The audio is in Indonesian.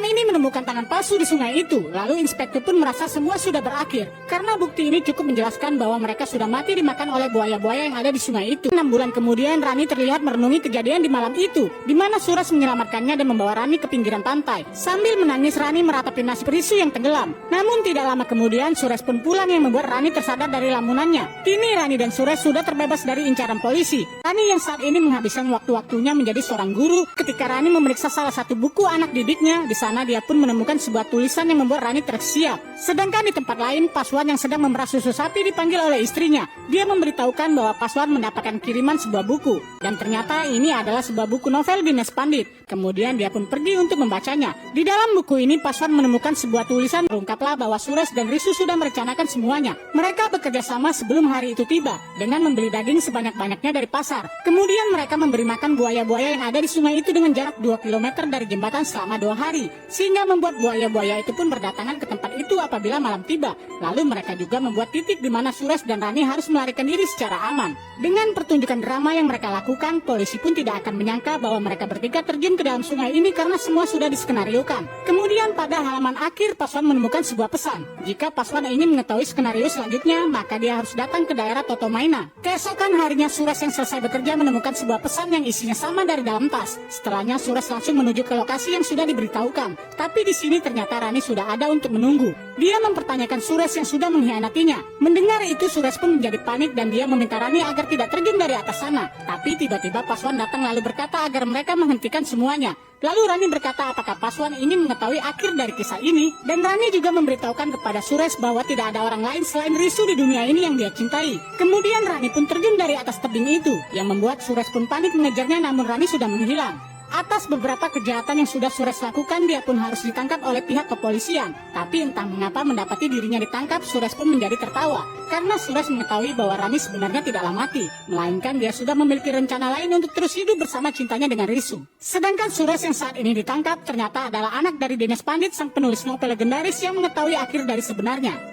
ini menemukan tangan palsu di sungai itu. Lalu inspektur pun merasa semua sudah berakhir, karena bukti ini cukup menjelaskan bahwa mereka sudah mati dimakan oleh buaya-buaya yang ada di sungai itu. 6 bulan kemudian Rani terlihat merenungi kejadian di malam itu, di mana Suresh menyelamatkannya dan membawa Rani ke pinggiran pantai. Sambil menangis, Rani meratapi nasib Risu yang tenggelam. Namun tidak lama kemudian Suresh pun pulang yang membuat Rani tersadar dari lamunannya. Kini Rani dan Suresh sudah terbebas dari incaran polisi. Rani yang saat ini menghabiskan waktu-waktunya menjadi seorang guru. Ketika Rani memeriksa salah satu buku anak didiknya, di sana dia pun menemukan sebuah tulisan yang membuat Rani tersiap. Sedangkan di tempat lain, Paswan yang sedang memerah susu sapi dipanggil oleh istrinya. Dia memberitahukan bahwa Paswan mendapatkan kiriman sebuah buku, dan ternyata ini adalah sebuah buku novel Dinesh Pandit. Kemudian dia pun pergi untuk membacanya. Di dalam buku ini Paswan menemukan sebuah tulisan, terungkaplah bahwa Suresh dan Risu sudah merencanakan semuanya. Mereka bekerja sama sebelum hari itu tiba, dengan membeli daging sebanyak-banyaknya dari pasar. Kemudian mereka memberi makan buaya-buaya yang ada di sungai itu dengan jarak 2 km dari jembatan selama 2 hari, sehingga membuat buaya-buaya itu pun berdatangan ke tempat itu apabila malam tiba. Lalu mereka juga membuat titik di mana Suresh dan Rani harus melarikan diri secara aman. Dengan pertunjukan drama yang mereka lakukan, polisi pun tidak akan menyangka bahwa mereka bertiga terjun ke dalam sungai ini karena semua sudah diskenariokan. Kemudian pada halaman akhir Paswan menemukan sebuah pesan. Jika Paswan ingin mengetahui skenario selanjutnya, maka dia harus datang ke daerah Totomaina. Keesokan harinya Suresh yang selesai bekerja menemukan sebuah pesan yang isinya sama dari dalam tas. Setelahnya Suresh langsung menuju ke lokasi yang sudah diberitahukan. Tapi di sini ternyata Rani sudah ada untuk menunggu. Dia mempertanyakan Suresh yang sudah mengkhianatinya. Mendengar itu Suresh pun menjadi panik dan dia meminta Rani agar tidak terjun dari atas sana. Tapi tiba-tiba Paswan datang lalu berkata agar mereka menghentikan semuanya. Lalu Rani berkata apakah Paswan ingin mengetahui akhir dari kisah ini. Dan Rani juga memberitahukan kepada Suresh bahwa tidak ada orang lain selain Risu di dunia ini yang dia cintai. Kemudian Rani pun terjun dari atas tebing itu, yang membuat Suresh pun panik mengejarnya, namun Rani sudah menghilang. Atas beberapa kejahatan yang sudah Suresh lakukan, dia pun harus ditangkap oleh pihak kepolisian. Tapi entah mengapa mendapati dirinya ditangkap, Suresh pun menjadi tertawa. Karena Suresh mengetahui bahwa Rani sebenarnya tidaklah mati, melainkan dia sudah memiliki rencana lain untuk terus hidup bersama cintanya dengan Risu. Sedangkan Suresh yang saat ini ditangkap ternyata adalah anak dari Dinesh Pandit, sang penulis novel legendaris yang mengetahui akhir dari sebenarnya.